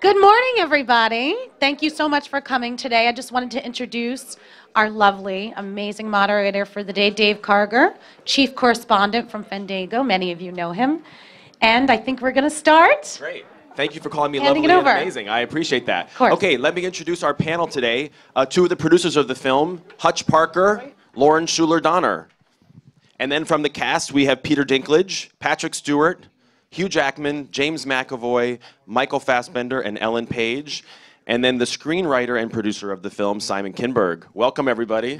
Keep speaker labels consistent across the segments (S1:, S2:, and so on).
S1: Good morning, everybody. Thank you so much for coming today. I just wanted to introduce our lovely, amazing moderator for the day, Dave Karger, chief correspondent from Fandango. Many of you know him. And I think we're going to start.
S2: Great. Thank you for calling me
S1: Handing
S2: lovely
S1: it
S2: and
S1: over.
S2: amazing. I appreciate that.
S1: Of course.
S2: Okay, let me introduce our panel today. Two of the producers of the film, Hutch Parker, Lauren Schuler-Donner. And then from the cast, we have Peter Dinklage, Patrick Stewart, Hugh Jackman, James McAvoy, Michael Fassbender, and Ellen Page. And then the screenwriter and producer of the film, Simon Kinberg. Welcome, everybody.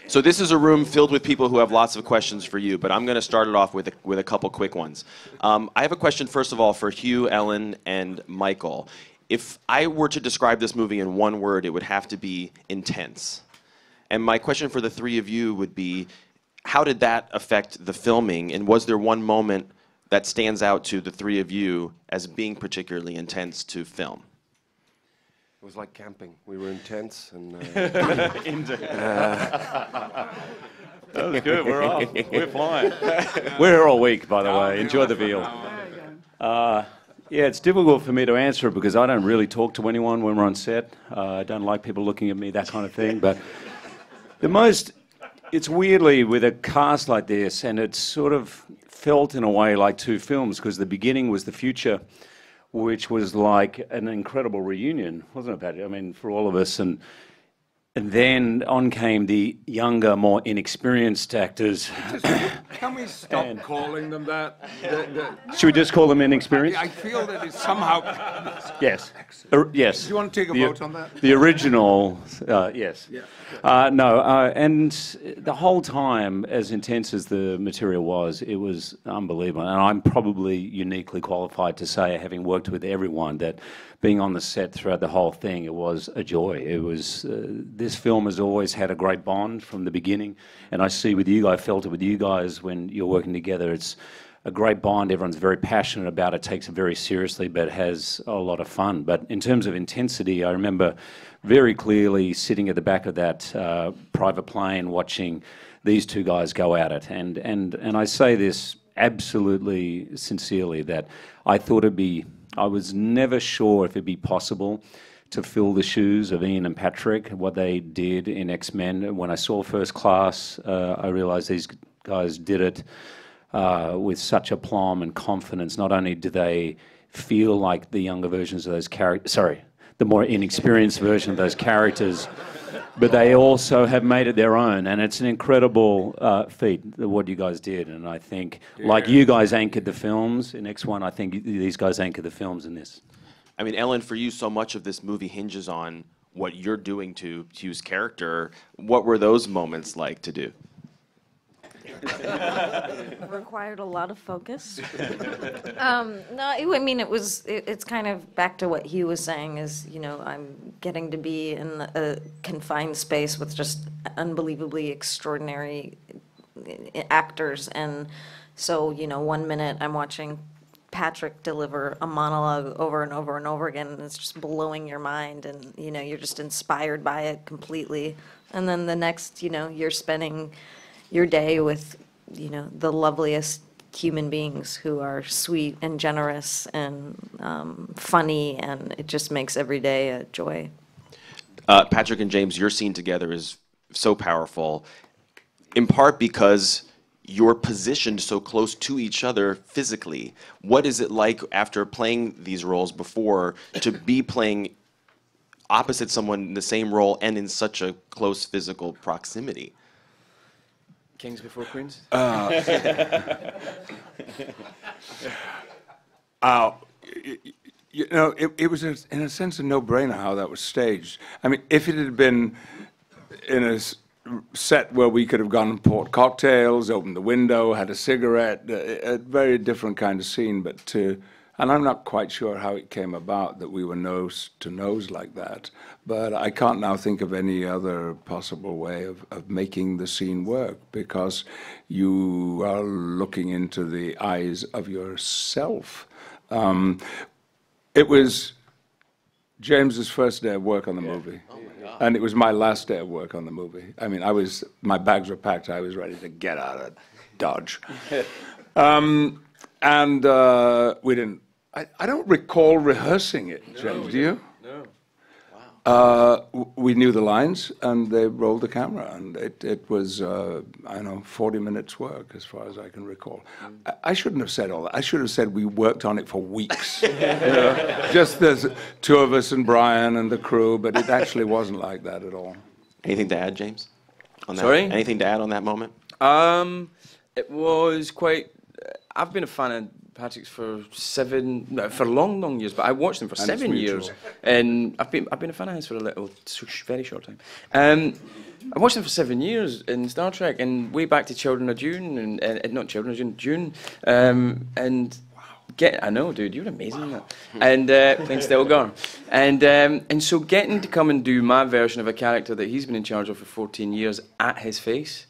S2: So this is a room filled with people who have lots of questions for you, but I'm going to start it off with a couple quick ones. I have a question, first of all, for Hugh, Ellen, and Michael. If I were to describe this movie in one word, it would have to be intense. And my question for the three of you would be, how did that affect the filming, and was there one moment that stands out to the three of you as being particularly intense to film?
S3: It was like camping. We were intense and.
S4: That was good. We're off. We're flying. We're here all week, by the way. Enjoy the veal. Yeah, it's difficult for me to answer because I don't really talk to anyone when we're on set. I don't like people looking at me, that kind of thing. But it's weirdly with a cast like this, and it's sort of felt in a way like two films, because the beginning was the future, which was like an incredible reunion, wasn't it, Patty? I mean, for all of us. And then on came the younger, more inexperienced actors.
S5: Can we stop calling them that?
S4: Should we just call them inexperienced?
S5: I feel that it's somehow...
S4: Yes. Yes.
S5: Do you want to take a vote on that?
S4: The original, yes.
S5: Yeah.
S4: And the whole time, as intense as the material was, it was unbelievable. And I'm probably uniquely qualified to say, having worked with everyone, that being on the set throughout the whole thing, it was a joy. It was, this film has always had a great bond from the beginning. And I see with you, I felt it with you guys when you're working together. It's a great bond. Everyone's very passionate about it, takes it very seriously, but has a lot of fun. But in terms of intensity, I remember very clearly sitting at the back of that private plane watching these two guys go at it. And I say this absolutely sincerely, that I thought I was never sure if it'd be possible to fill the shoes of Ian and Patrick, what they did in X-Men. When I saw First Class, I realized these guys did it with such aplomb and confidence. Not only do they feel like the younger versions of those characters, the more inexperienced version of those characters, but they also have made it their own. And it's an incredible feat, what you guys did. And I think, like you guys anchored the films in X1, I think these guys anchored the films in this.
S2: I mean, Ellen, for you, so much of this movie hinges on what you're doing to Hugh's character. What were those moments like to do?
S6: It required a lot of focus. It's kind of back to what Hugh was saying, is, I'm getting to be in a confined space with just unbelievably extraordinary actors. And so, 1 minute I'm watching Patrick deliver a monologue over and over and over again, and it's just blowing your mind, and, you're just inspired by it completely. And then the next, you're spending your day with, the loveliest human beings who are sweet and generous and funny, and it just makes every day a joy.
S2: Patrick and James, your scene together is so powerful, in part because you're positioned so close to each other physically. What is it like, after playing these roles before, to be playing opposite someone in the same role and in such a close physical proximity?
S3: Kings before Queens?
S5: It was, in a sense, a no-brainer how that was staged. I mean, if it had been in a set where we could have gone and poured cocktails, opened the window, had a cigarette, a very different kind of scene, and I'm not quite sure how it came about that we were nose to nose like that, but I can't now think of any other possible way of making the scene work, because you are looking into the eyes of yourself. It was James's first day of work on the movie, and it was my last day of work on the movie. I mean, my bags were packed, I was ready to get out of Dodge. And we didn't I don't recall rehearsing it, James, do you?
S3: No.
S5: We knew the lines, and they rolled the camera, and it was, I don't know, 40 minutes work, as far as I can recall. I shouldn't have said all that. I should have said we worked on it for weeks. You know, just the two of us and Bryan and the crew, but it actually wasn't like that at all.
S2: Anything to add, James? On that?
S7: Sorry?
S2: Anything to add on that moment?
S7: It was quite. I've been a fan of Patrick's for long years, but I watched him for
S5: And it's
S7: 7
S5: mutual.
S7: years, and I've been a fan of his for a very short time. I watched him for 7 years in Star Trek, and way back to Children of Dune, and not Children of Dune, Dune, and. I know, dude, you're amazing in that. And thanks, Still Gone. And so getting to come and do my version of a character that he's been in charge of for 14 years at his face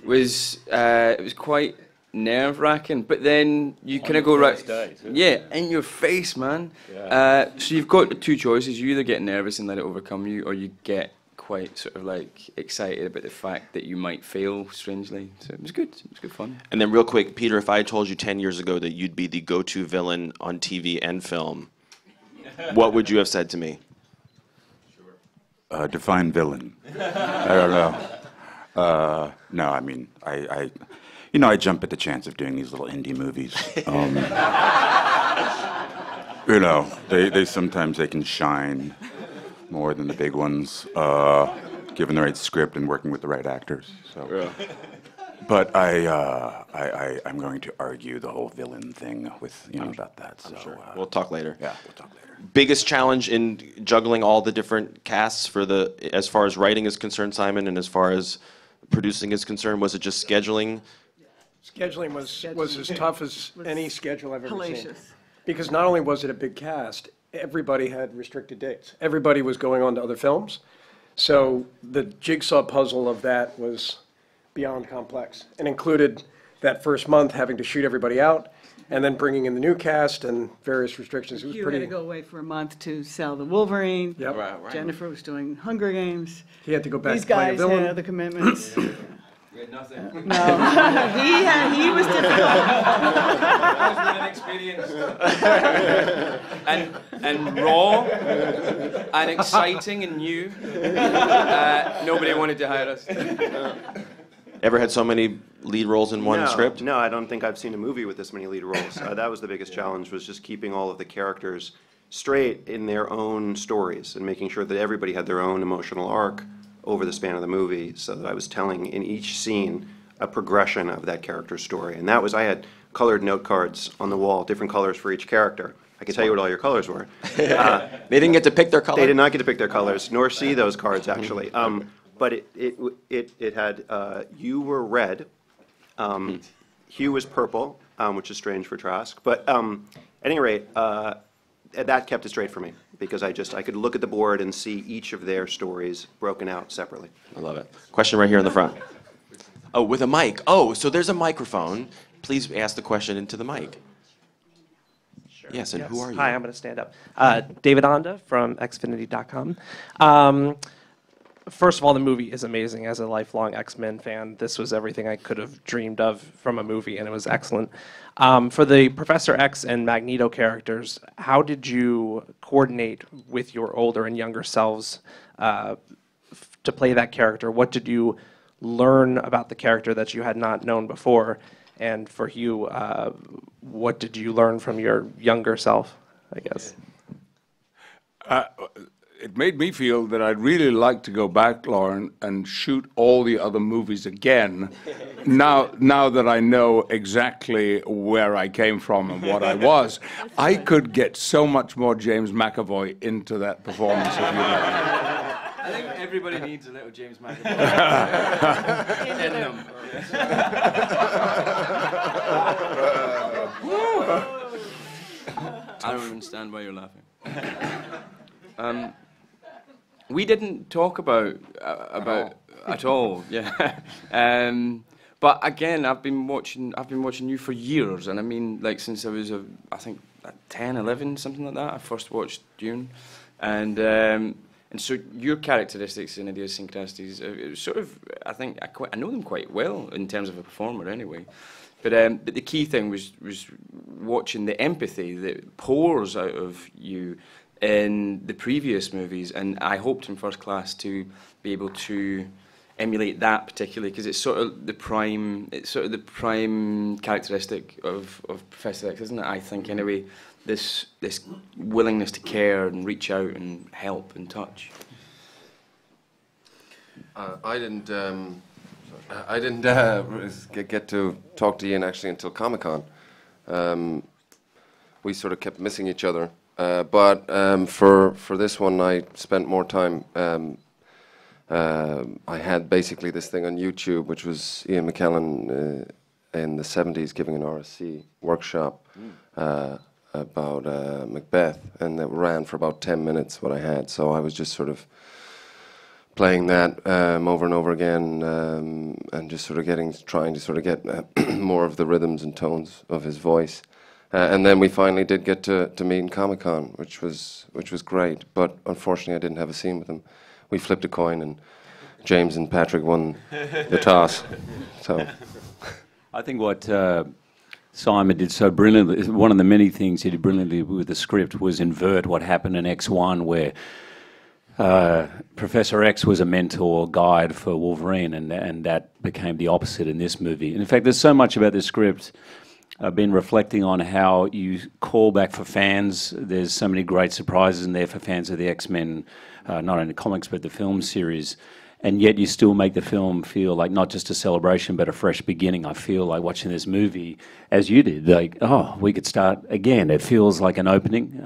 S7: was it was quite nerve-wracking. But then you kind of go right, yeah, in your face, man.
S4: Yeah.
S7: So you've got two choices: you either get nervous and let it overcome you, or you get quite sort of like excited about the fact that you might fail strangely. So it was good. It was good fun.
S2: And then real quick, Peter, if I had told you 10 years ago that you'd be the go-to villain on TV and film, what would you have said to me?
S8: Define villain. I don't know. No, I mean, I jump at the chance of doing these little indie movies. You know, they sometimes they can shine more than the big ones, given the right script and working with the right actors. So,
S2: Yeah.
S8: but I'm going to argue the whole villain thing with about that. So
S2: We'll talk later.
S8: yeah, we'll talk later.
S2: Biggest challenge in juggling all the different casts as far as writing is concerned, Simon, and as far as producing is concerned, was it just scheduling?
S9: Scheduling was as tough as any schedule I've ever seen.
S10: Hellacious.
S9: Because not only was it a big cast, everybody had restricted dates. Everybody was going on to other films. So the jigsaw puzzle of that was beyond complex and included that first month having to shoot everybody out and then bringing in the new cast and various restrictions. It was
S10: Hugh had to
S9: pretty,
S10: go away for a month to sell the Wolverine.
S9: yep.
S10: Jennifer was doing Hunger Games.
S9: He had to go back
S10: These
S9: to play a
S10: guys had
S9: villain.
S10: other commitments.
S7: You had nothing.
S10: No, he was difficult.
S7: Inexperienced and raw and exciting and new. Nobody wanted to hire us.
S2: Ever had so many lead roles in one script?
S11: No, I don't think I've seen a movie with this many lead roles. That was the biggest challenge, was just keeping all of the characters straight in their own stories and making sure that everybody had their own emotional arc over the span of the movie, so that I was telling in each scene a progression of that character's story. And that was, I had colored note cards on the wall, different colors for each character. I could tell you what all your colors were.
S2: They didn't get to pick their color?
S11: They did not get to pick their colors, nor see those cards, actually. But it had, you were red, Hugh was purple, which is strange for Trask. But at any rate, that kept it straight for me, because I could look at the board and see each of their stories broken out separately.
S2: I love it. Question right here in the front. Oh, with a mic. Oh, so there's a microphone. Please ask the question into the mic. Sure. Yes, and who are you?
S12: Hi, I'm going to stand up. David Onda from Xfinity.com. First of all, the movie is amazing. As a lifelong X-Men fan, this was everything I could have dreamed of from a movie, and it was excellent. For the Professor X and Magneto characters, how did you coordinate with your older and younger selves to play that character? What did you learn about the character that you had not known before? And for Hugh, what did you learn from your younger self, I guess?
S5: It made me feel that I'd really like to go back, Lauren, and shoot all the other movies again, now that I know exactly where I came from and what I was. I could get so much more James McAvoy into that performance if you like.
S7: I think everybody needs a little James McAvoy in them. I don't even stand why you're laughing. We didn't talk about at all, yeah. But again, I've been watching you for years, and I mean, like since I was I think 10, 11, something like that. I first watched Dune, and so your characteristics and idiosyncrasies, sort of, I think I know them quite well in terms of a performer, anyway. But the key thing was watching the empathy that pours out of you in the previous movies, and I hoped in First Class to be able to emulate that particularly, because it's sort of the prime characteristic of Professor X, isn't it? I think anyway, this willingness to care and reach out and help and touch.
S3: I didn't get to talk to Ian actually until Comic-Con. We sort of kept missing each other. But for this one, I spent more time. I had basically this thing on YouTube, which was Ian McKellen in the 70s giving an RSC workshop about Macbeth, and it ran for about 10 minutes, what I had. So I was just sort of playing that over and over again, and just sort of trying to sort of get more of the rhythms and tones of his voice. And then we finally did get to meet in Comic-Con, which was great. But unfortunately, I didn't have a scene with him. We flipped a coin, and James and Patrick won the toss. So,
S4: I think what Simon did so brilliantly, one of the many things he did brilliantly with the script was invert what happened in X1, where Professor X was a mentor guide for Wolverine, and that became the opposite in this movie. And in fact, there's so much about this script. I've been reflecting on how you call back for fans. There's so many great surprises in there for fans of the X-Men, not only comics but the film series. And yet you still make the film feel like not just a celebration but a fresh beginning. I feel like watching this movie, as you did, like, oh, we could start again. It feels like an opening.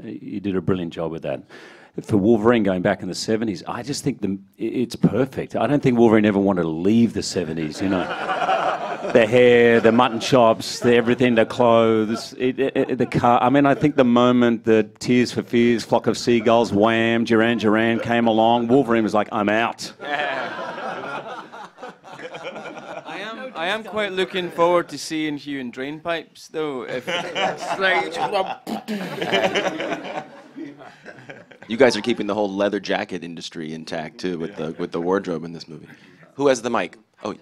S4: You did a brilliant job with that. For Wolverine going back in the 70s, I just think it's perfect. I don't think Wolverine ever wanted to leave the 70s, you know. The hair, the mutton chops, everything, the clothes, the car. I mean, I think the moment that Tears for Fears, Flock of Seagulls, Wham, Duran Duran came along, Wolverine was like, I'm out.
S7: I am quite looking forward to seeing Hugh in drain pipes, though. If it's like,
S2: You guys are keeping the whole leather jacket industry intact too, with the wardrobe in this movie. Who has the mic? Oh.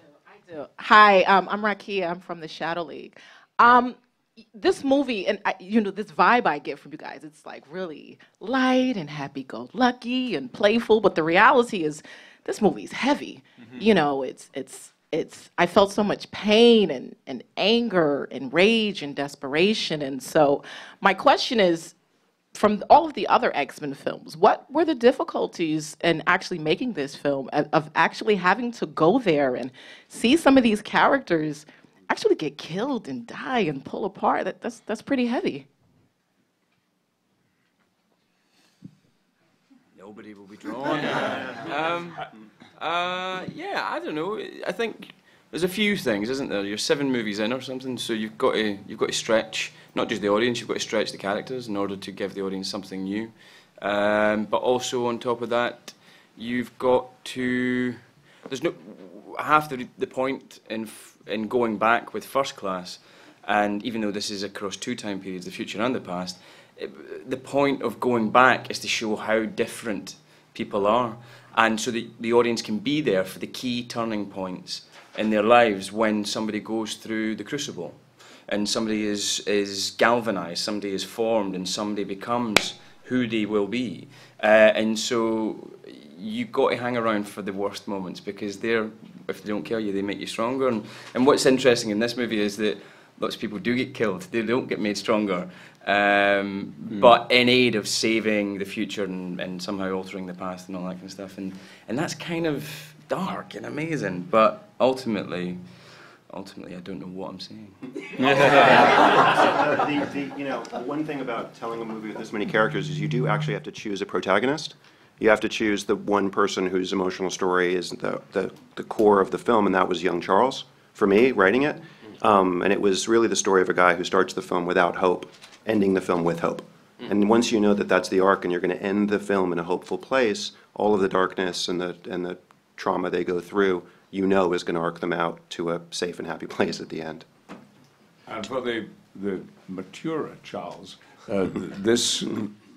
S13: Hi, I'm Rakia. I'm from the Shadow League. This movie, and this vibe I get from you guys, it's like really light and happy-go-lucky and playful. But the reality is, this movie's heavy. Mm-hmm. You know, it's. I felt so much pain and anger and rage and desperation. And so, my question is, from all of the other X-Men films, what were the difficulties in actually making this film, of actually having to go there and see some of these characters actually get killed and die and pull apart? That's pretty heavy.
S7: Nobody will be drawn. Yeah, I don't know. I think there's a few things, isn't there? You're 7 movies in or something, so you've got to stretch not just the audience. You've got to stretch the characters in order to give the audience something new. But also on top of that, you've got to. There's no half the point in going back with First Class, and even though this is across 2 time periods, the future and the past, the point of going back is to show how different people are, and so the audience can be there for the key turning points in their lives when somebody goes through the crucible and somebody is galvanized, somebody is formed, and somebody becomes who they will be. And so you've got to hang around for the worst moments, because if they don't kill you, they make you stronger. And what's interesting in this movie is that lots of people do get killed. They don't get made stronger. But in aid of saving the future and somehow altering the past and all that kind of stuff. And that's kind of dark and amazing, but ultimately, I don't know what I'm saying.
S11: One thing about telling a movie with this many characters is you do actually have to choose a protagonist. You have to choose the one person whose emotional story is the core of the film, and that was young Charles, for me, writing it. And it was really the story of a guy who starts the film without hope, ending the film with hope. And once you know that that's the arc and you're going to end the film in a hopeful place, all of the darkness and the trauma they go through, is going to arc them out to a safe and happy place at the end.
S5: And for the maturer Charles, this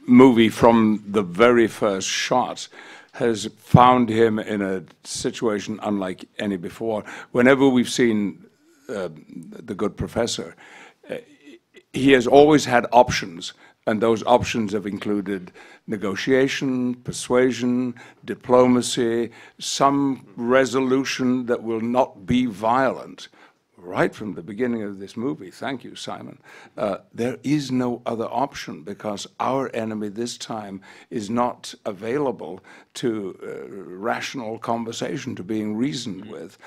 S5: movie from the very first shot has found him in a situation unlike any before. Whenever we've seen the good professor, he has always had options, and those options have included negotiation, persuasion, diplomacy, some resolution that will not be violent. Right from the beginning of this movie, thank you, Simon, there is no other option because our enemy this time is not available to rational conversation, to being reasoned with.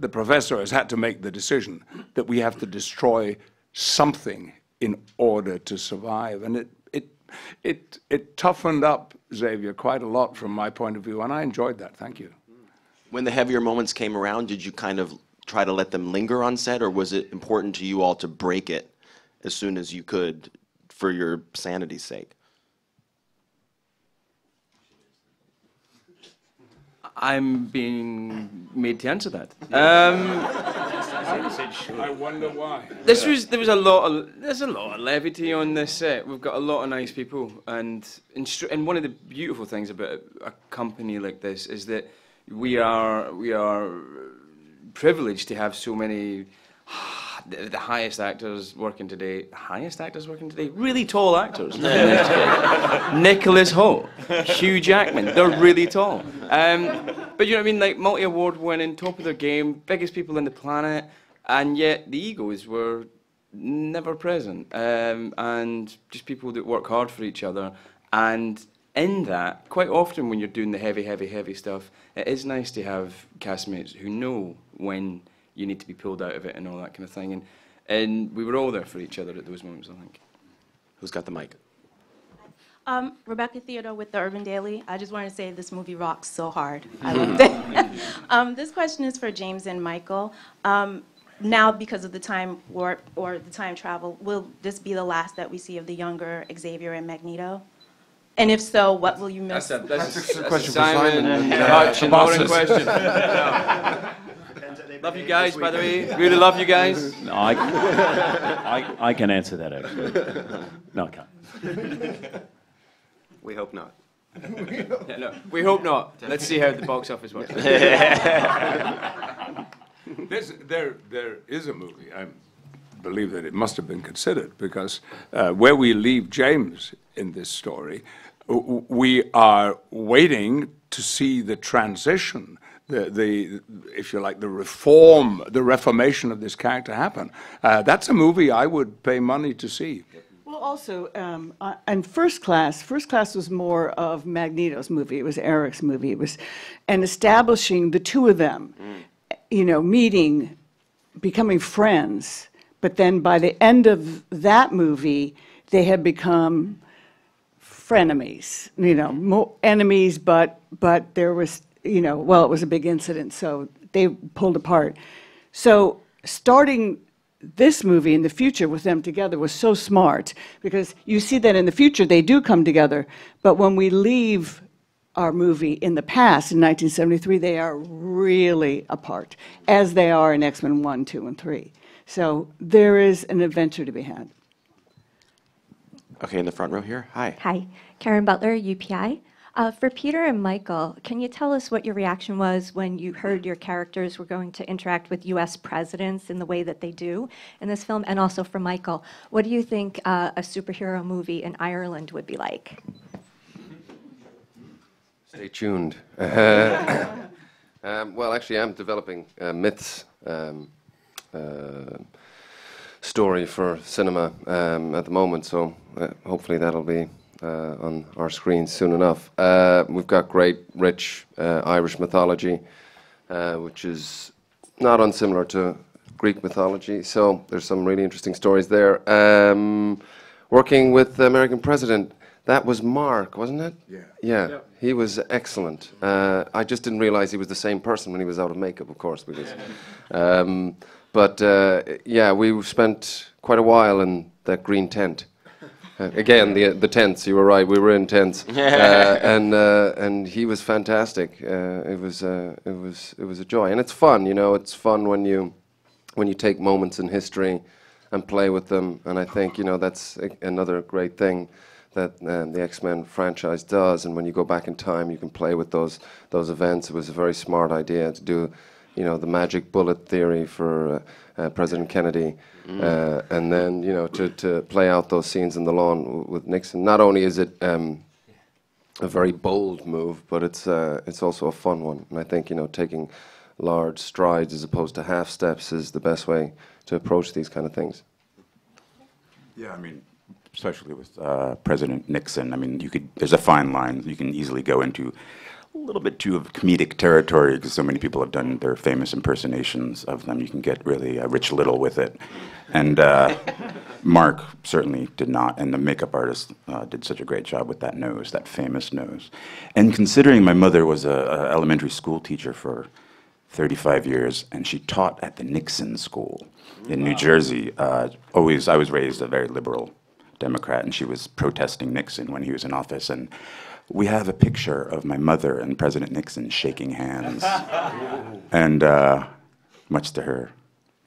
S5: The professor has had to make the decision that we have to destroy something in order to survive. And it toughened up Xavier quite a lot from my point of view, and I enjoyed that. Thank you.
S2: When the heavier moments came around, did you kind of try to let them linger on set, or was it important to you all to break it as soon as you could for your sanity's sake?
S7: I'm being made to answer that.
S5: I wonder why.
S7: There's a lot of levity on this set. We've got a lot of nice people, and one of the beautiful things about a company like this is that we are privileged to have so many the highest actors working today. Really tall actors. Nicholas Hoult, Hugh Jackman. They're really tall. But you know what I mean? Like multi-award winning, top of their game, biggest people on the planet, and yet the egos were never present. And just people that work hard for each other. And in that, quite often when you're doing the heavy stuff, it is nice to have castmates who know when you need to be pulled out of it and all that kind of thing. And we were all there for each other at those moments, I think.
S2: Who's got the mic?
S14: Rebecca Theodore with the Urban Daily. I just wanted to say this movie rocks so hard. I loved it. This question is for James and Michael. Now, because of the time warp or the time travel, will this be the last that we see of the younger Xavier and Magneto? And if so, what will you miss?
S7: That's a question for Simon. Hutch, and boring question. Love you guys, by the way. Really love you guys.
S4: No, I can answer that, actually. No, I can't.
S11: We hope not.
S7: Yeah, no, we hope not. Let's see how the box office works.
S5: There is a movie, I believe that it must have been considered, because where we leave James in this story, we are waiting to see the transition, if you like, the reformation of this character happen. That's a movie I would pay money to see.
S10: Well, also, and First Class was more of Magneto's movie. It was Eric's movie. It was, and establishing the two of them, you know, meeting, becoming friends. But then by the end of that movie, they had become frenemies, you know, enemies, but there was, you know, well, it was a big incident, so they pulled apart. So starting this movie in the future with them together was so smart, because you see that in the future they do come together, but when we leave our movie in the past, in 1973, they are really apart, as they are in X-Men 1, 2, and 3. So there is an adventure to be had.
S2: Okay, in the front row here. Hi.
S15: Hi, Karen Butler, UPI. For Peter and Michael, can you tell us what your reaction was when you heard your characters were going to interact with U.S. presidents in the way that they do in this film? And also for Michael, what do you think a superhero movie in Ireland would be like?
S3: Stay tuned. Well, actually, I'm developing myths story for cinema at the moment, so hopefully that'll be on our screens soon enough. We've got great, rich Irish mythology, which is not unsimilar to Greek mythology, so there's some really interesting stories there. Working with the American president, that was Mark, wasn't it? Yeah, he was excellent. I just didn't realize he was the same person when he was out of makeup, of course, because... yeah, we spent quite a while in that green tent. Again, the tents. You were right. We were in tents, and he was fantastic. It was a joy, and it's fun. You know, it's fun when you take moments in history and play with them. And I think, you know, that's another great thing that the X-Men franchise does. And when you go back in time, you can play with those events. It was a very smart idea to do, you know, the magic bullet theory for President Kennedy, and then, you know, to play out those scenes in the lawn with Nixon. Not only is it a very bold move, but it's also a fun one. And I think, you know, taking large strides as opposed to half steps is the best way to approach these kind of things.
S8: Yeah, I mean, especially with President Nixon, I mean, there's a fine line. You can easily go into a little bit too of comedic territory because so many people have done their famous impersonations of them. You can get really Rich Little with it. And Mark certainly did not, and the makeup artist did such a great job with that nose, that famous nose. And considering my mother was an elementary school teacher for 35 years, and she taught at the Nixon School in New Jersey. I was raised a very liberal Democrat, and she was protesting Nixon when he was in office. And we have a picture of my mother and President Nixon shaking hands, and much to her.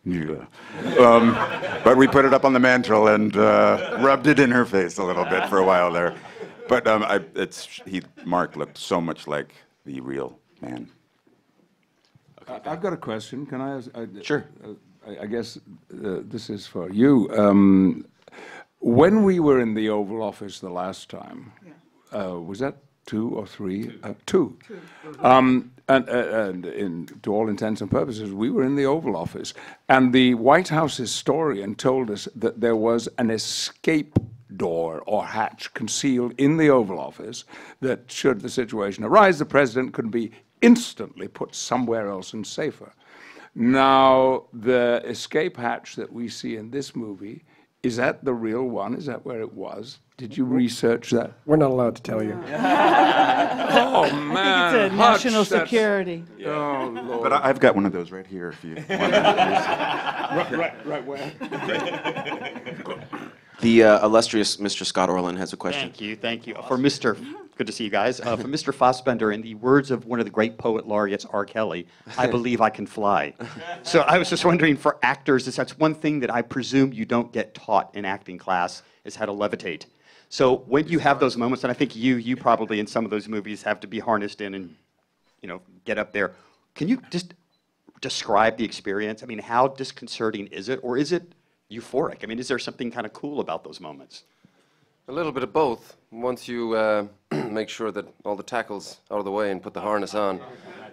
S8: Yeah. But we put it up on the mantle and rubbed it in her face a little bit for a while there. But Mark looked so much like the real man.
S5: I've got a question. Can I ask?
S2: Sure.
S5: I guess this is for you. When we were in the Oval Office the last time, was that 2 or 3? 2. And to all intents and purposes, we were in the Oval Office. And the White House historian told us that there was an escape door or hatch concealed in the Oval Office that, should the situation arise, the president could be instantly put somewhere else and safer. Now, the escape hatch that we see in this movie, is that the real one? Is that where it was? Did you research that?
S9: We're not allowed to tell you.
S5: Oh, man.
S10: I think it's a national security.
S5: Yeah. Oh, Lord.
S8: But I've got one of those right here if you want to.
S5: Right where?
S2: The illustrious Mr. Scott Orland has a question.
S16: Thank you. For Mr. Good to see you guys. For Mr. Fassbender, in the words of one of the great poet laureates, R. Kelly, I believe I can fly. So I was just wondering, for actors, that's one thing that I presume you don't get taught in acting class, is how to levitate. So when you have those moments, and I think you probably in some of those movies have to be harnessed in and, you know, get up there. Can you just describe the experience? I mean, how disconcerting is it, or is it euphoric? I mean, is there something kind of cool about those moments?
S3: A little bit of both. Once you make sure that all the tackle's out of the way and put the harness on,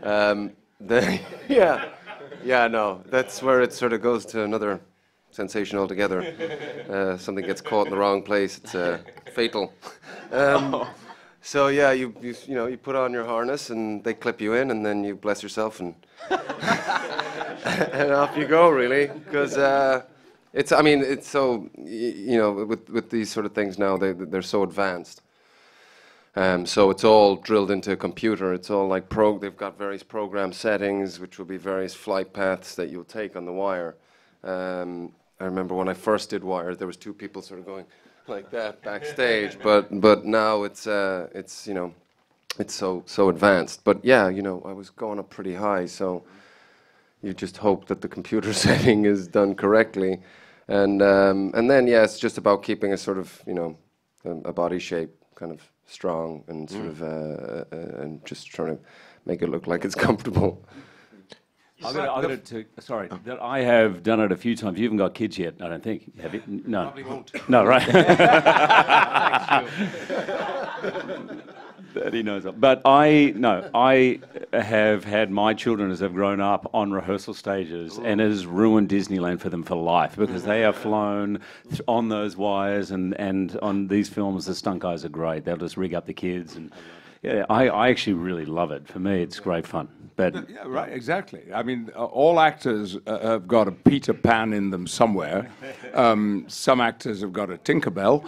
S3: no, that's where it sort of goes to another sensation altogether. Something gets caught in the wrong place, it's fatal. So yeah, you put on your harness and they clip you in, and then you bless yourself and and off you go, really, because. It's so, with these sort of things now, they're so advanced. So it's all drilled into a computer. It's all like they've got various program settings, which will be various flight paths that you'll take on the wire. I remember when I first did wire, there was 2 people sort of going like that backstage, but now it's so advanced. But yeah, I was going up pretty high, so you just hope that the computer setting is done correctly. And then, yeah, it's just about keeping a sort of, a body shape kind of strong and sort of, and just trying to make it look like it's comfortable.
S4: Sorry, that I have done it a few times. You haven't got kids yet, I don't think. Have you? No.
S3: Probably won't.
S4: No, right. That he knows of. But I have had my children, as they've grown up, on rehearsal stages, and it has ruined Disneyland for them for life, because they are flown on those wires, and on these films the stunt guys are great. They'll just rig up the kids, and yeah, I actually really love it. For me, it's great fun. But
S5: yeah, right, exactly. I mean, all actors have got a Peter Pan in them somewhere. Some actors have got a Tinkerbell.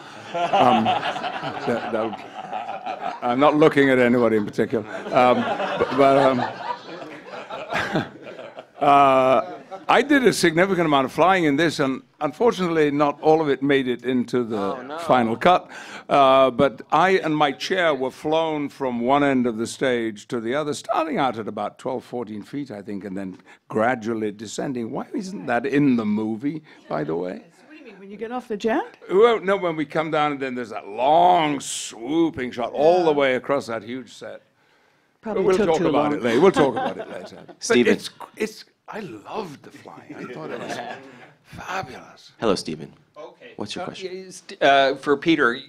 S5: I'm not looking at anybody in particular, I did a significant amount of flying in this, and unfortunately not all of it made it into the final cut. But I and my chair were flown from one end of the stage to the other, starting out at about 12, 14 feet, I think, and then gradually descending. Why isn't that in the movie, by the way?
S10: you get off the jet?
S5: Well, no, when we come down and then there's that long swooping shot all the way across that huge set.
S10: Probably
S5: we'll
S10: took
S5: talk
S10: too
S5: about
S10: long.
S5: it later. We'll talk about it later.
S2: Stephen.
S5: But I loved the flying. I thought it was fabulous.
S2: Hello, Stephen.
S17: Okay.
S2: What's your question?
S17: For Peter,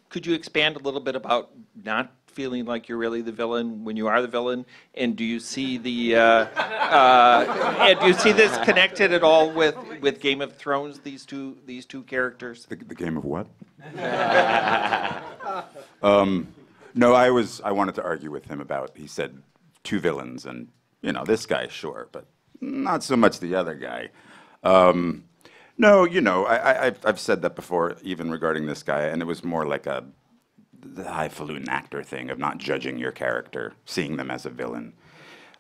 S17: could you expand a little bit about not feeling like you're really the villain when you are the villain, and do you see the and do you see this connected at all with Game of Thrones? These two characters.
S8: The game of what? No, I wanted to argue with him about. He said two villains, and this guy, sure, but not so much the other guy. No, I've said that before, even regarding this guy, and it was more like the highfalutin actor thing of not judging your character, seeing them as a villain.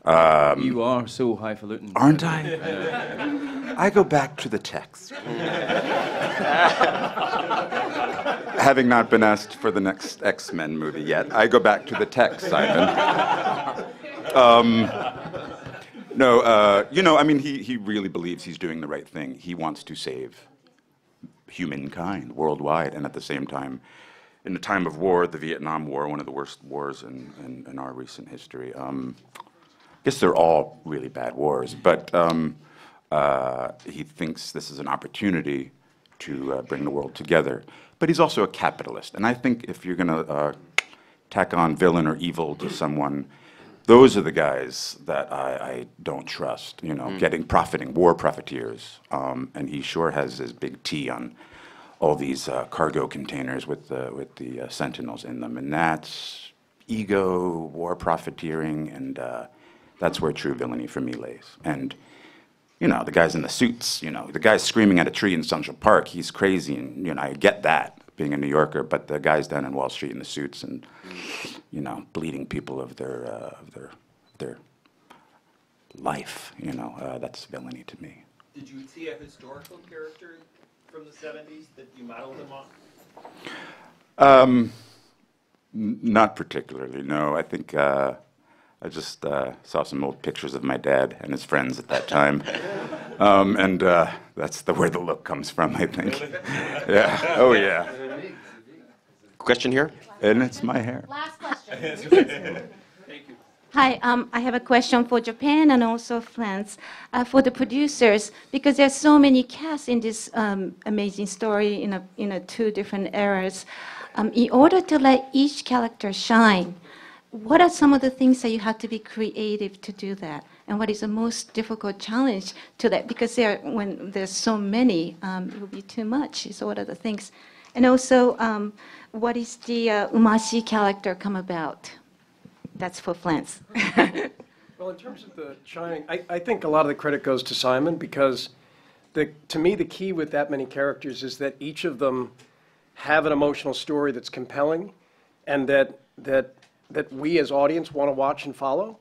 S7: You are so highfalutin.
S8: Aren't I? I go back to the text. Having not been asked for the next X-Men movie yet, I go back to the text, Simon. No, I mean, he really believes he's doing the right thing. He wants to save humankind worldwide, and at the same time, in a time of war, the Vietnam War, one of the worst wars in our recent history. I guess they're all really bad wars, but he thinks this is an opportunity to bring the world together. But he's also a capitalist, and I think if you're going to tack on villain or evil to someone, those are the guys that I don't trust. Profiting, war profiteers, and he sure has his big T on all these cargo containers with the sentinels in them, and that's ego, war profiteering, and that's where true villainy for me lays. And the guys in the suits, the guy screaming at a tree in Central Park, he's crazy, and I get that being a New Yorker, but the guys down in Wall Street in the suits and bleeding people of their life, that's villainy to me.
S17: Did you see a historical character from the 70s that you modeled them on?
S8: Not particularly, no. I think I just saw some old pictures of my dad and his friends at that time. And that's where the look comes from, I think. Yeah. Oh, yeah.
S2: Question here?
S8: And it's my hair.
S1: Last question.
S14: Hi, I have a question for Japan and also France, for the producers, because there's so many casts in this amazing story in two different eras. In order to let each character shine, what are some of the things that you have to be creative to do that? And what is the most difficult challenge to that? Because when there's so many, it will be too much. So what are the things? And also, what is the Umashi character come about? That's for France.
S9: Well, in terms of the shining, I think a lot of the credit goes to Simon, because to me the key with that many characters is that each of them have an emotional story that's compelling, and that we as audience want to watch and follow.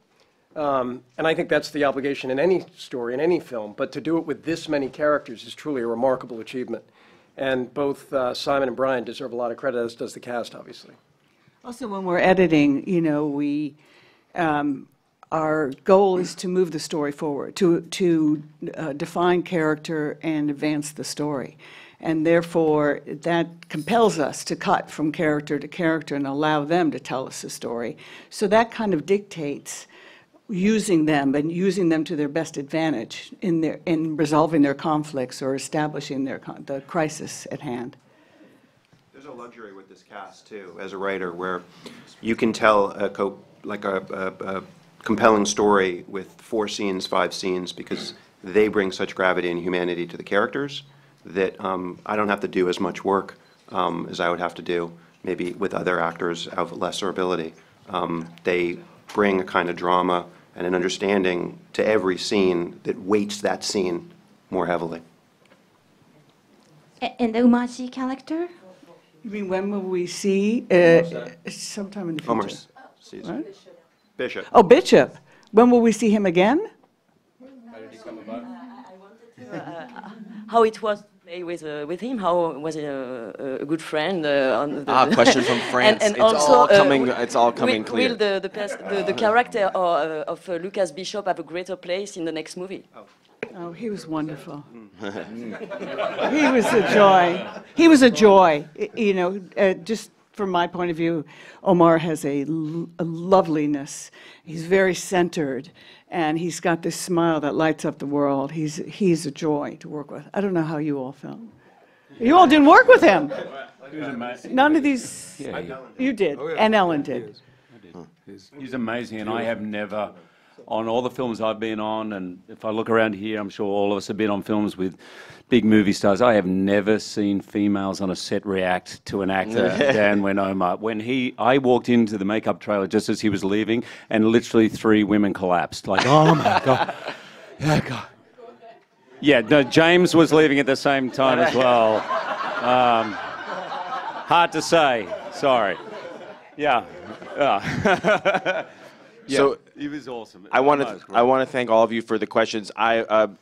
S9: And I think that's the obligation in any story, in any film. But to do it with this many characters is truly a remarkable achievement. And both Simon and Bryan deserve a lot of credit, as does the cast, obviously.
S10: Also, when we're editing, our goal is to move the story forward, to define character and advance the story. And therefore, that compels us to cut from character to character and allow them to tell us a story. So that kind of dictates using them to their best advantage in resolving their conflicts or establishing the crisis at hand.
S11: There's a luxury with this cast too, as a writer, where you can tell a compelling story with 4 scenes, 5 scenes, because they bring such gravity and humanity to the characters that I don't have to do as much work as I would have to do maybe with other actors of lesser ability. They bring a kind of drama and an understanding to every scene that weights that scene more heavily.
S14: And the Umashi character?
S10: You mean when will we see? Sometime in the future.
S11: Homer's season.
S10: What?
S11: Bishop.
S10: Oh, Bishop. When will we see him again?
S7: How did he come about?
S18: How it was with him? How was he a good friend?
S2: Question from France.
S18: And
S2: it's
S18: also,
S2: all coming clear.
S18: Will the character of Lucas Bishop have a greater place in the next movie?
S10: Oh, he was wonderful. He was a joy. He was a joy. You know, just from my point of view, Omar has a loveliness. He's very centered, and he's got this smile that lights up the world. He's a joy to work with. I don't know how you all felt. You all didn't work with him. None of these.
S4: Yeah,
S10: you did, and Ellen did.
S4: He's amazing, and I have never, on all the films I've been on, and if I look around here, I'm sure all of us have been on films with big movie stars. I have never seen females on a set react to an actor, Dan, when Omar. I walked into the makeup trailer just as he was leaving, and literally 3 women collapsed. Like, oh my God. Yeah, God. Yeah, no, James was leaving at the same time as well. Hard to say. Sorry. Yeah. Yeah,
S2: So
S4: he was awesome.
S2: I want to thank all of you for the questions. I'm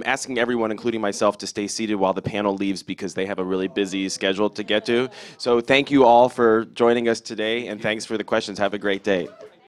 S2: asking everyone, including myself, to stay seated while the panel leaves because they have a really busy schedule to get to. So thank you all for joining us today, and thanks for the questions. Have a great day.